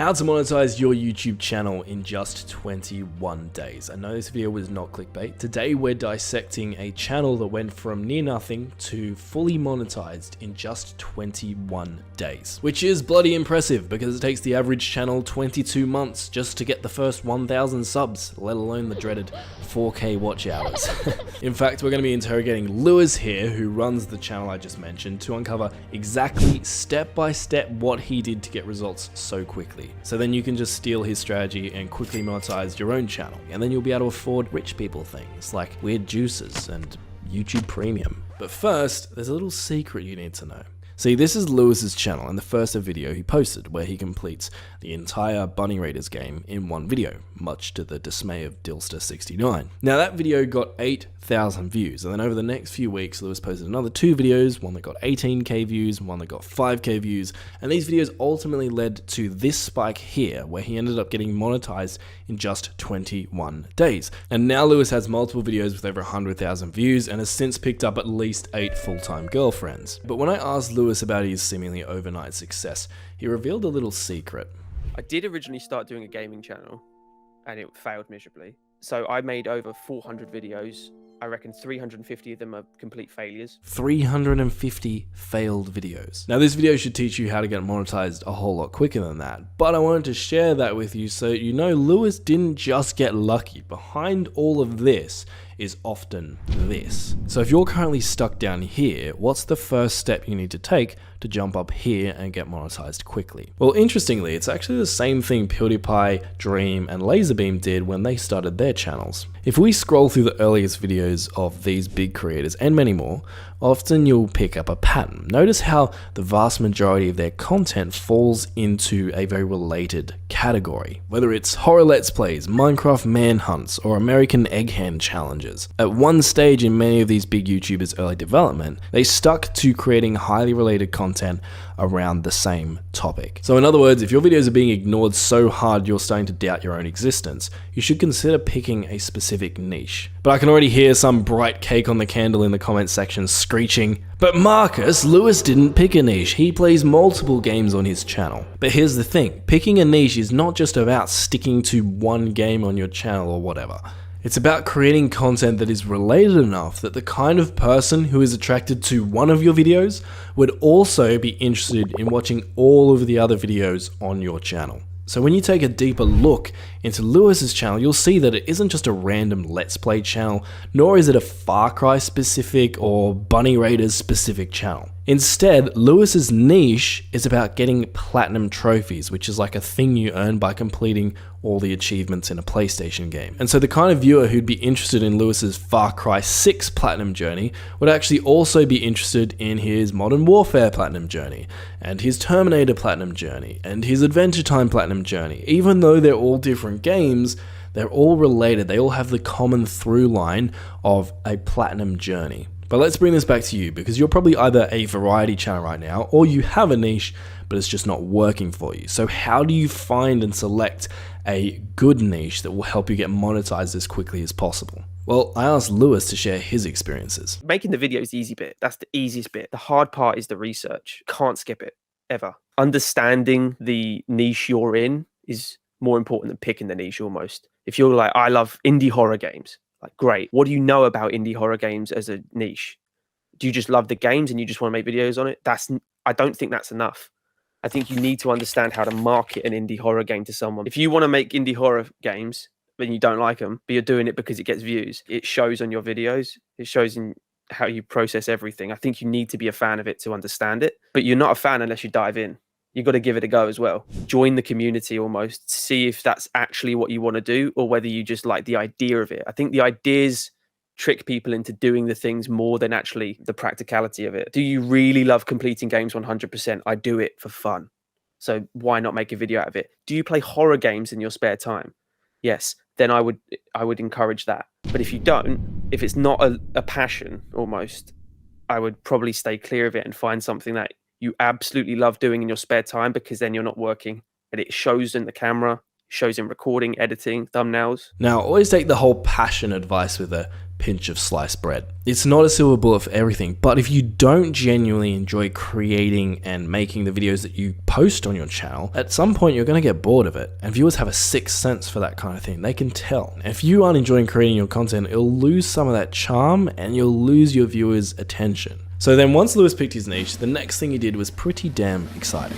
How to monetize your YouTube channel in just 21 days. I know this video was not clickbait. Today we're dissecting a channel that went from near nothing to fully monetized in just 21 days. Which is bloody impressive because it takes the average channel 22 months just to get the first 1,000 subs, let alone the dreaded 4K watch hours. In fact, we're going to be interrogating Lewis here, who runs the channel I just mentioned, to uncover exactly step by step what he did to get results so quickly. So then you can just steal his strategy and quickly monetize your own channel. And then you'll be able to afford rich people things like weird juices and YouTube Premium. But first, there's a little secret you need to know. See, this is Lewis's channel and the first video he posted where he completes the entire Bunny Raiders game in one video, much to the dismay of Dilster69. Now that video got 8,000 views, and then over the next few weeks Lewis posted another 2 videos, one that got 18k views, one that got 5k views, and these videos ultimately led to this spike here where he ended up getting monetized in just 21 days. And now Lewis has multiple videos with over 100,000 views and has since picked up at least 8 full-time girlfriends. But when I asked Lewis about his seemingly overnight success, he revealed a little secret. I did originally start doing a gaming channel and it failed miserably. So I made over 400 videos. I reckon 350 of them are complete failures. 350 failed videos. Now this video should teach you how to get monetized a whole lot quicker than that, but I wanted to share that with you so you know Lewis didn't just get lucky. Behind all of this is often this. So if you're currently stuck down here, what's the first step you need to take to jump up here and get monetized quickly? Well, interestingly, it's actually the same thing PewDiePie, Dream, and Laserbeam did when they started their channels. If we scroll through the earliest videos of these big creators and many more, often you'll pick up a pattern. Notice how the vast majority of their content falls into a very related category, whether it's horror let's plays, Minecraft manhunts, or American egg hand challenges. At one stage in many of these big YouTubers' early development, they stuck to creating highly related content around the same topic. So in other words, if your videos are being ignored so hard you're starting to doubt your own existence, you should consider picking a specific niche. But I can already hear some bright cake on the candle in the comment section screeching, "But Marcus, Lewis didn't pick a niche, he plays multiple games on his channel." But here's the thing, picking a niche is not just about sticking to one game on your channel or whatever. It's about creating content that is related enough that the kind of person who is attracted to one of your videos would also be interested in watching all of the other videos on your channel. So when you take a deeper look into Lewis's channel, you'll see that it isn't just a random Let's Play channel, nor is it a Far Cry specific or Bunny Raiders specific channel. Instead, Lewis's niche is about getting platinum trophies, which is like a thing you earn by completing all the achievements in a PlayStation game. And so the kind of viewer who'd be interested in Lewis's Far Cry 6 platinum journey would actually also be interested in his Modern Warfare platinum journey, and his Terminator platinum journey, and his Adventure Time platinum journey. Even though they're all different games, they're all related. They all have the common through line of a platinum journey. But let's bring this back to you, because you're probably either a variety channel right now, or you have a niche, but it's just not working for you. So how do you find and select a good niche that will help you get monetized as quickly as possible? Well, I asked Lewis to share his experiences. Making the video is the easy bit. That's the easiest bit. The hard part is the research. Can't skip it, ever. Understanding the niche you're in is more important than picking the niche almost. If you're like, I love indie horror games, like, great. What do you know about indie horror games as a niche? Do you just love the games and you just want to make videos on it? I don't think that's enough. I think you need to understand how to market an indie horror game to someone. If you want to make indie horror games, but you don't like them, but you're doing it because it gets views, it shows on your videos. It shows in how you process everything. I think you need to be a fan of it to understand it, but you're not a fan unless you dive in. You've got to give it a go as well. Join the community almost. See if that's actually what you want to do or whether you just like the idea of it. I think the ideas trick people into doing the things more than actually the practicality of it. Do you really love completing games 100%? I do it for fun. So why not make a video out of it? Do you play horror games in your spare time? Yes, then I would encourage that. But if you don't, if it's not a passion almost, I would probably stay clear of it and find something that you absolutely love doing in your spare time, because then you're not working and it shows in the camera, shows in recording, editing, thumbnails. Now, always take the whole passion advice with a pinch of sliced bread. It's not a silver bullet for everything, but if you don't genuinely enjoy creating and making the videos that you post on your channel, at some point you're going to get bored of it, and viewers have a sixth sense for that kind of thing. They can tell. If you aren't enjoying creating your content, it'll lose some of that charm and you'll lose your viewers' attention. So then once Lewis picked his niche, the next thing he did was pretty damn exciting.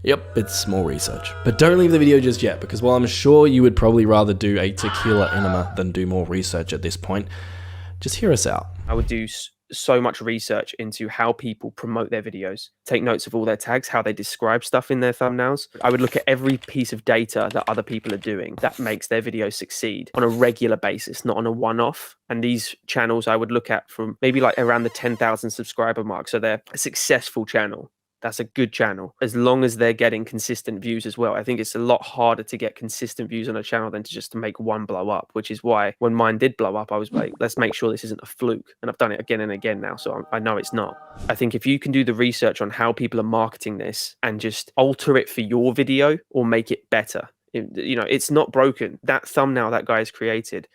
Yep, it's more research. But don't leave the video just yet, because while I'm sure you would probably rather do a tequila enema than do more research at this point, just hear us out. I would do so much research into how people promote their videos, take notes of all their tags, how they describe stuff in their thumbnails. I would look at every piece of data that other people are doing that makes their videos succeed on a regular basis, not on a one-off. And these channels I would look at from maybe like around the 10,000 subscriber mark. So they're a successful channel. That's a good channel, as long as they're getting consistent views as well. I think it's a lot harder to get consistent views on a channel than to just to make one blow up, which is why when mine did blow up, I was like, let's make sure this isn't a fluke. And I've done it again and again now, so I know it's not. I think if you can do the research on how people are marketing this and just alter it for your video or make it better, it's not broken. That thumbnail that guy has created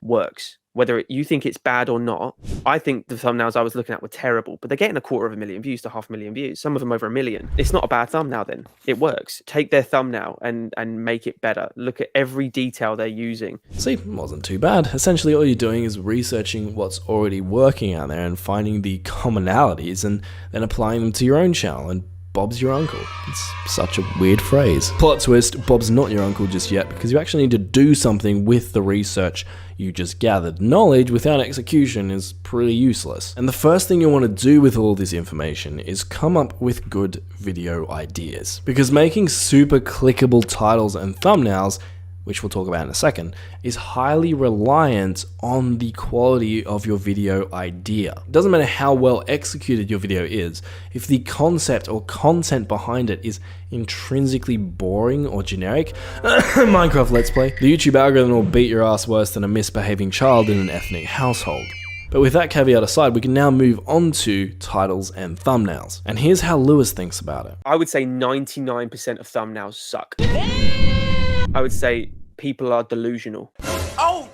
works. Whether you think it's bad or not, I think the thumbnails I was looking at were terrible, but they're getting 250,000 views to 500,000 views. Some of them over 1 million. It's not a bad thumbnail then. It works. Take their thumbnail and make it better. Look at every detail they're using. See, it wasn't too bad. Essentially all you're doing is researching what's already working out there and finding the commonalities and then applying them to your own channel. And Bob's your uncle. It's such a weird phrase. Plot twist, Bob's not your uncle just yet, because you actually need to do something with the research you just gathered. Knowledge without execution is pretty useless. And the first thing you want to do with all this information is come up with good video ideas. Because making super clickable titles and thumbnails, which we'll talk about in a second, is highly reliant on the quality of your video idea. It doesn't matter how well executed your video is, if the concept or content behind it is intrinsically boring or generic, Minecraft Let's Play, the YouTube algorithm will beat your ass worse than a misbehaving child in an ethnic household. But with that caveat aside, we can now move on to titles and thumbnails. And here's how Lewis thinks about it. I would say 99% of thumbnails suck. I would say people are delusional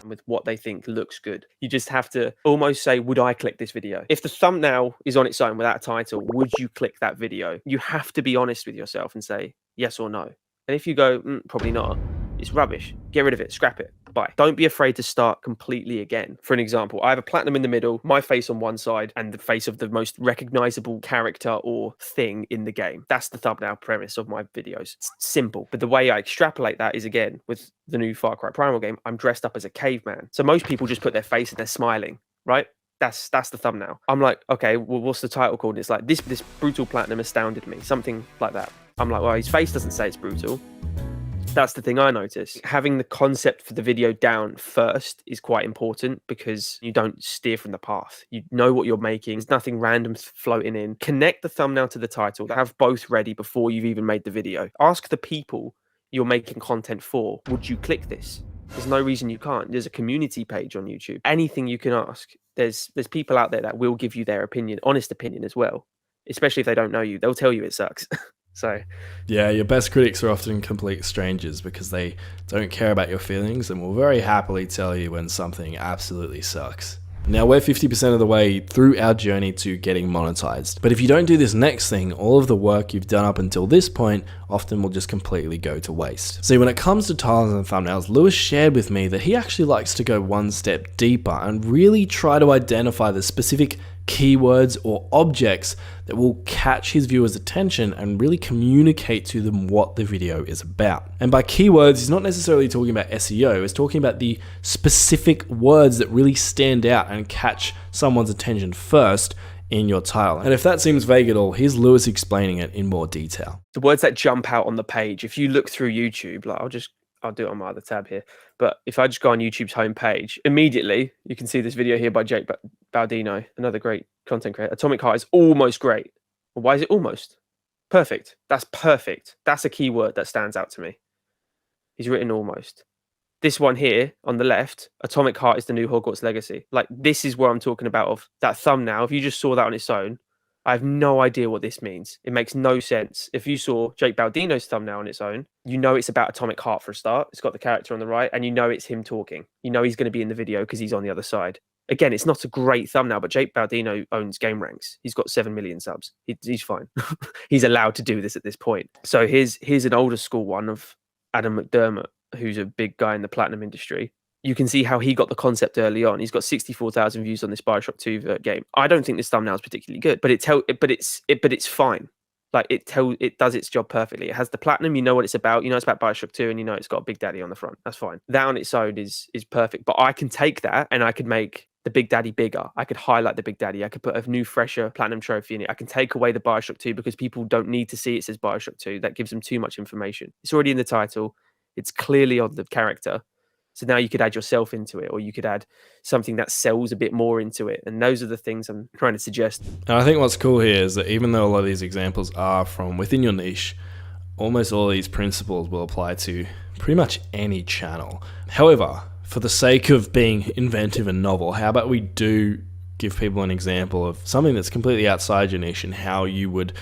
with what they think looks good. You just have to almost say, would I click this video? If the thumbnail is on its own without a title, would you click that video? You have to be honest with yourself and say yes or no. And if you go, probably not, it's rubbish. Get rid of it, scrap it, bye. Don't be afraid to start completely again. For an example, I have a platinum in the middle, my face on one side, and the face of the most recognizable character or thing in the game. That's the thumbnail premise of my videos. It's simple. But the way I extrapolate that is, again, with the new Far Cry Primal game, I'm dressed up as a caveman. So most people just put their face and they're smiling, right? That's the thumbnail. I'm like, okay, well, what's the title called? And it's like, this brutal platinum astounded me, something like that. I'm like, well, his face doesn't say it's brutal. That's the thing I notice. Having the concept for the video down first is quite important, because you don't steer from the path. You know what you're making. There's nothing random floating in. Connect the thumbnail to the title. Have both ready before you've even made the video. Ask the people you're making content for, would you click this? There's no reason you can't. There's a community page on YouTube. Anything you can ask. There's people out there that will give you their opinion, honest opinion as well. Especially if they don't know you. They'll tell you it sucks. So, yeah, your best critics are often complete strangers, because they don't care about your feelings and will very happily tell you when something absolutely sucks. Now, we're 50% of the way through our journey to getting monetized. But if you don't do this next thing, all of the work you've done up until this point often will just completely go to waste. See, when it comes to titles and thumbnails, Lewis shared with me that he actually likes to go one step deeper and really try to identify the specific keywords or objects that will catch his viewers' attention and really communicate to them what the video is about. And by keywords, he's not necessarily talking about SEO, he's talking about the specific words that really stand out and catch someone's attention first in your title. And if that seems vague at all, here's Lewis explaining it in more detail. The words that jump out on the page, if you look through YouTube, like I'll do it on my other tab here. But if I just go on YouTube's homepage, immediately you can see this video here by Jake Baldino, another great content creator. Atomic Heart is almost great. Well, why is it almost? Perfect. That's perfect. That's a keyword that stands out to me. He's written almost. This one here on the left, Atomic Heart is the new Hogwarts Legacy. Like, this is where I'm talking about of that thumbnail. If you just saw that on its own, I have no idea what this means. It makes no sense. If you saw Jake Baldino's thumbnail on its own, you know it's about Atomic Heart for a start. It's got the character on the right, and you know it's him talking. You know he's going to be in the video because he's on the other side. Again, it's not a great thumbnail, but Jake Baldino owns Game Ranks. He's got 7 million subs. He's fine. He's allowed to do this at this point. So here's an older school one of Adam McDermott, who's a big guy in the platinum industry. You can see how he got the concept early on. He's got 64,000 views on this BioShock 2 game. I don't think this thumbnail is particularly good, but it's fine. Like it does its job perfectly. It has the platinum, you know what it's about. You know it's about BioShock 2, and you know it's got a Big Daddy on the front. That's fine. That on its own is perfect. But I can take that and I could make the Big Daddy bigger. I could highlight the Big Daddy. I could put a new, fresher platinum trophy in it. I can take away the BioShock 2 because people don't need to see it says BioShock 2. That gives them too much information. It's already in the title. It's clearly on the character. So now you could add yourself into it, or you could add something that sells a bit more into it. And those are the things I'm trying to suggest. And I think what's cool here is that even though a lot of these examples are from within your niche, almost all of these principles will apply to pretty much any channel. However, for the sake of being inventive and novel, how about we do give people an example of something that's completely outside your niche and how you would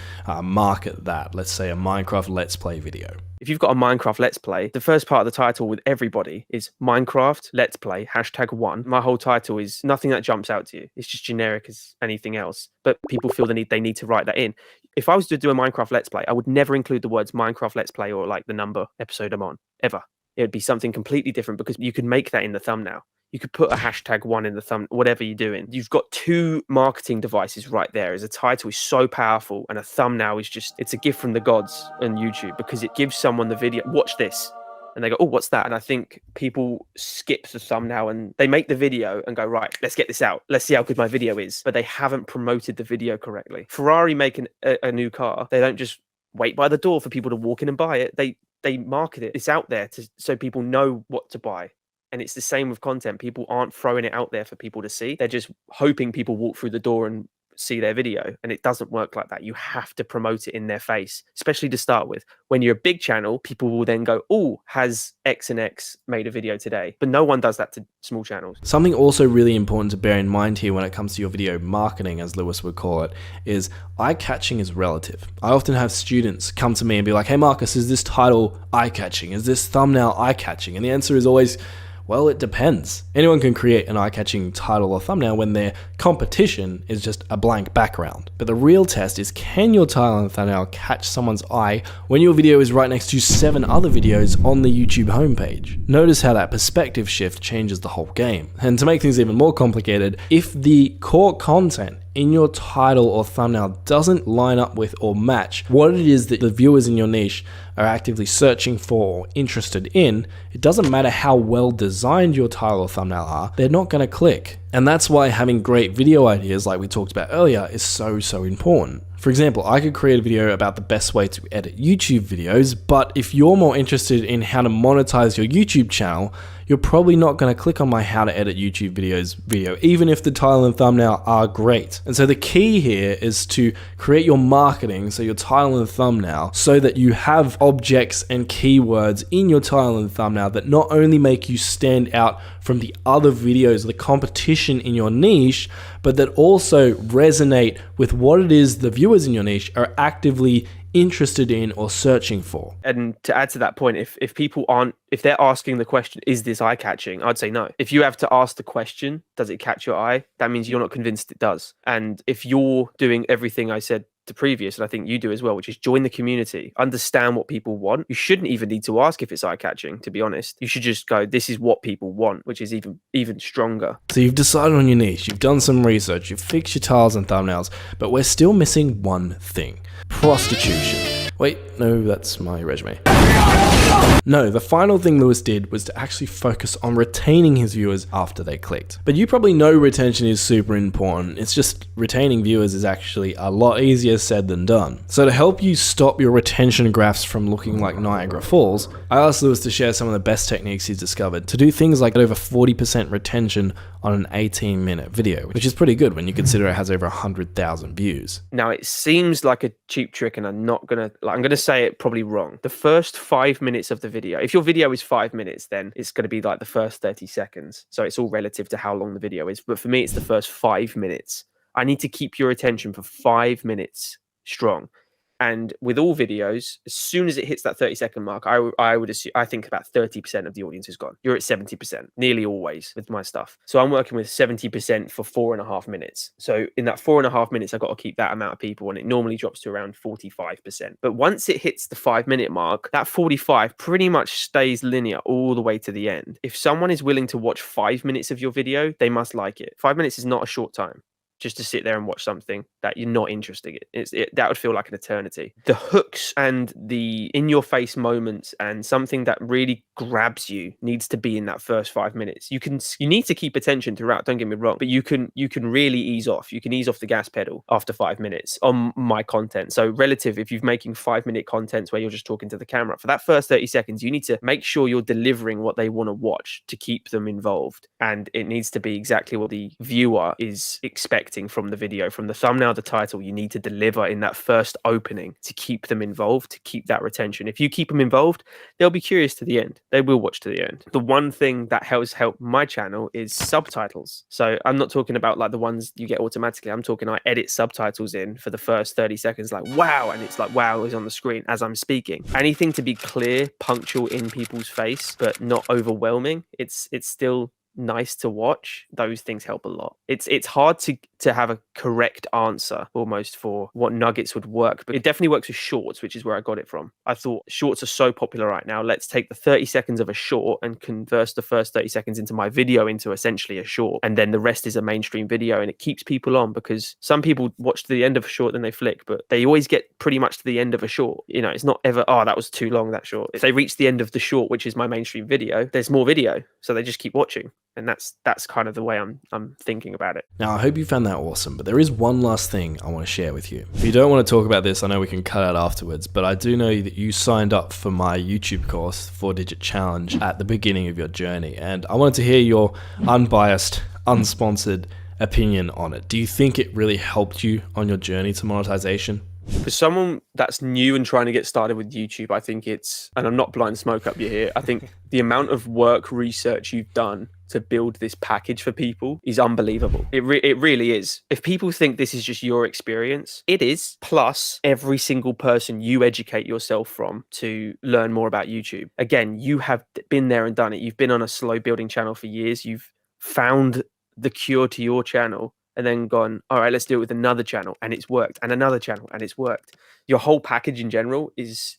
market that. Let's say a Minecraft Let's Play video. If you've got a Minecraft Let's Play, the first part of the title with everybody is Minecraft Let's Play #1. My whole title is nothing that jumps out to you. It's just generic as anything else. But people feel they need to write that in. If I was to do a Minecraft Let's Play, I would never include the words Minecraft Let's Play or like the number episode I'm on, ever. It would be something completely different because you can make that in the thumbnail. You could put a #1 in the thumb, whatever you're doing. You've got two marketing devices right there. As a title is so powerful, and a thumbnail is it's a gift from the gods on YouTube because it gives someone the video. Watch this, and they go, "Oh, what's that?" And I think people skip the thumbnail and they make the video and go, "Right, let's get this out. Let's see how good my video is." But they haven't promoted the video correctly. Ferrari making a new car, they don't just wait by the door for people to walk in and buy it. They market it. It's out there so people know what to buy. And it's the same with content. People aren't throwing it out there for people to see. They're just hoping people walk through the door and see their video. And it doesn't work like that. You have to promote it in their face, especially to start with. When you're a big channel, people will then go, "Oh, has X and X made a video today?" But no one does that to small channels. Something also really important to bear in mind here when it comes to your video marketing, as Lewis would call it, is eye-catching is relative. I often have students come to me and be like, "Hey Marcus, is this title eye-catching? Is this thumbnail eye-catching?" And the answer is always, well, it depends. Anyone can create an eye-catching title or thumbnail when their competition is just a blank background. But the real test is, can your title and thumbnail catch someone's eye when your video is right next to 7 other videos on the YouTube homepage? Notice how that perspective shift changes the whole game. And to make things even more complicated, if the core content in your title or thumbnail doesn't line up with or match what it is that the viewers in your niche are actively searching for or interested in, it doesn't matter how well designed your title or thumbnail are, they're not going to click. And that's why having great video ideas like we talked about earlier is so important. For example, I could create a video about the best way to edit YouTube videos, but if you're more interested in how to monetize your YouTube channel, you're probably not going to click on my how to edit YouTube videos video, even if the title and thumbnail are great. And so the key here is to create your marketing, so your title and thumbnail, so that you have objects and keywords in your title and thumbnail that not only make you stand out from the other videos, the competition in your niche, but that also resonate with what it is the viewers in your niche are actively interested in or searching for. And to add to that point, if people if they're asking the question, is this eye catching? I'd say no. If you have to ask the question, does it catch your eye? That means you're not convinced it does. And if you're doing everything I said to previous, and I think you do as well, which is join the community, understand what people want. You shouldn't even need to ask if it's eye catching, to be honest. You should just go, this is what people want, which is even stronger. So you've decided on your niche, you've done some research, you've fixed your titles and thumbnails, but we're still missing one thing: prostitution. Wait, no, that's my resume. No, the final thing Lewis did was to actually focus on retaining his viewers after they clicked. But you probably know retention is super important. It's just retaining viewers is actually a lot easier said than done. So to help you stop your retention graphs from looking like Niagara Falls, I asked Lewis to share some of the best techniques he's discovered to do things like over 40% retention on an 18-minute video, which is pretty good when you consider it has over 100,000 views. Now, it seems like a cheap trick, and I'm gonna say it probably wrong. The first 5 minutes of the video, if your video is 5 minutes, then it's going to be like the first 30 seconds. So it's all relative to how long the video is. But for me, it's the first 5 minutes. I need to keep your attention for 5 minutes strong. And with all videos, as soon as it hits that 30-second mark, I would assume, I think about 30% of the audience is gone. You're at 70%, nearly always with my stuff. So I'm working with 70% for 4.5 minutes. So in that 4.5 minutes, I've got to keep that amount of people, and it normally drops to around 45%. But once it hits the 5-minute mark, that 45 pretty much stays linear all the way to the end. If someone is willing to watch 5 minutes of your video, they must like it. 5 minutes is not a short time just to sit there and watch something that you're not interested in. That would feel like an eternity. The hooks and the in-your-face moments and something that really grabs you needs to be in that first 5 minutes. You need to keep attention throughout, don't get me wrong, but you can really ease off. You can ease off the gas pedal after 5 minutes on my content. So relative, if you're making 5-minute contents where you're just talking to the camera, for that first 30 seconds, you need to make sure you're delivering what they want to watch to keep them involved. And it needs to be exactly what the viewer is expecting from the video, from the thumbnail, the title. You need to deliver in that first opening to keep them involved, to keep that retention. If you keep them involved, they'll be curious to the end. They will watch to the end. The one thing that has helped my channel is subtitles. So I'm not talking about like the ones you get automatically. I'm talking I edit subtitles in for the first 30 seconds, like wow, and it's like wow is on the screen as I'm speaking. Anything to be clear, punctual in people's face, but not overwhelming. It's still nice to watch. Those things help a lot. It's hard to have a correct answer almost for what nuggets would work, but it definitely works with shorts, which is where I got it from. I thought shorts are so popular right now. Let's take the 30 seconds of a short and converse the first 30 seconds into my video into essentially a short, and then the rest is a mainstream video, and it keeps people on because some people watch to the end of a short, then they flick, but they always get pretty much to the end of a short. You know, it's not ever, oh, that was too long, that short. If they reach the end of the short, which is my mainstream video, there's more video, so they just keep watching. And that's kind of the way I'm thinking about it. Now, I hope you found that awesome, but there is one last thing I want to share with you. If you don't want to talk about this, I know we can cut out afterwards, but I do know that you signed up for my YouTube course, 4-Digit Challenge, at the beginning of your journey. And I wanted to hear your unbiased, unsponsored opinion on it. Do you think it really helped you on your journey to monetization? For someone that's new and trying to get started with YouTube, I think it's, and I'm not blowing smoke up your here, I think the amount of work, research you've done to build this package for people is unbelievable. It really is. If people think this is just your experience, it is. Plus, every single person you educate yourself from to learn more about YouTube. Again, you have been there and done it. You've been on a slow building channel for years. You've found the cure to your channel and then gone, all right, let's do it with another channel, and it's worked, and another channel, and it's worked. Your whole package in general is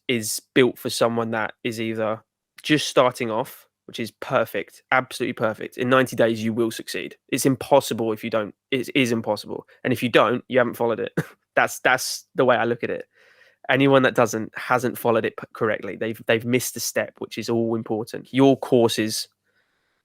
built for someone that is either just starting off, which is perfect, absolutely perfect. In 90 days, you will succeed. It's impossible if you don't. It is impossible. And if you don't, you haven't followed it. That's the way I look at it. Anyone that hasn't followed it correctly, they've missed a step, which is all important. Your course is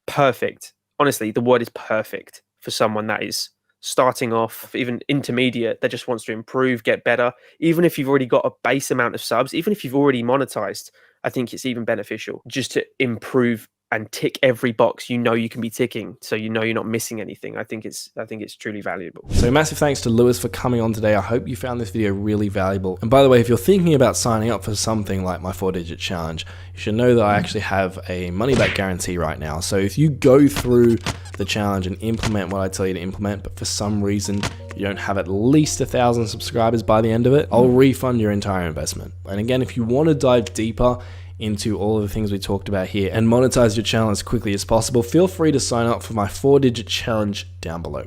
perfect. Honestly, the word is perfect for someone that is starting off, even intermediate, that just wants to improve, get better. Even if you've already got a base amount of subs, even if you've already monetized, I think it's even beneficial just to improve and tick every box you know you can be ticking, so you know you're not missing anything. I think it's truly valuable. So massive thanks to Lewis for coming on today. I hope you found this video really valuable. And by the way, if you're thinking about signing up for something like my 4-Digit Challenge, you should know that I actually have a money back guarantee right now. So if you go through the challenge and implement what I tell you to implement, but for some reason you don't have at least 1,000 subscribers by the end of it, I'll refund your entire investment. And again, if you want to dive deeper into all of the things we talked about here and monetize your channel as quickly as possible, feel free to sign up for my 4-Digit Challenge down below.